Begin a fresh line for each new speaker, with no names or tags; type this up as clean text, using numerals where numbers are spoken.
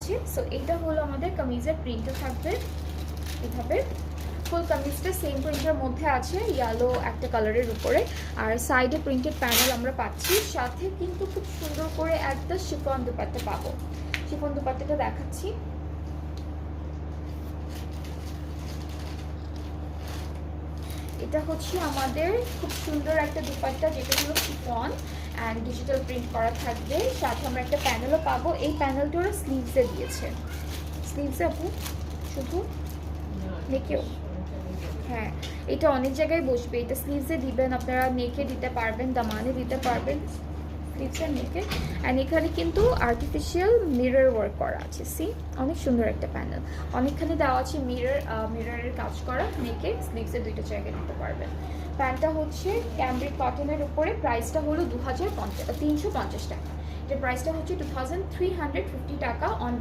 আসছে। সো এইটা হলো আমাদের কামিজের প্রিন্টটা থাকবে এভাবে। ফুল কামিজটা সেম প্রিন্টের মধ্যে আছে, ইয়েলো একটা কালারের উপরে, আর সাইডে প্রিন্টেড প্যানেল আমরা পাচ্ছি। সাথে কিন্তু খুব সুন্দর করে একটা শিফন দুপাট্টা পাবো। শিফন দুপাট্টাটা দেখাচ্ছি। এটা হচ্ছে আমাদের খুব সুন্দর একটা দুপাট্টা, যেটা হলো শিফন অ্যান্ড ডিজিটাল প্রিন্ট করা থাকবে। সাথে আমরা একটা প্যানেলও পাবো। এই প্যানেলটা ওরা স্লিভসে দিয়েছে। স্লিভসে আপু শুধু নেকেও, হ্যাঁ এটা অনেক জায়গায় বসবে। এটা স্লিভসে দিবেন, আপনারা নেকে দিতে পারবেন, দামানে দিতে পারবেন, স্লিভস আর নেকে। অ্যান্ড এখানে কিন্তু আর্টিফিশিয়াল মিরর ওয়ার্ক করা আছে। সি অনেক সুন্দর একটা প্যানেল, অনেকখানি দেওয়া আছে মিররের কাজ করা। নেকে স্লিভসে দুইটা জায়গায় দিতে পারবেন। প্যান্টটা হচ্ছে ক্যামব্রিক কটনের উপরে, প্রাইসটা হলো 350 টাকা। এটার প্রাইসটা হচ্ছে 2350 টাকা অন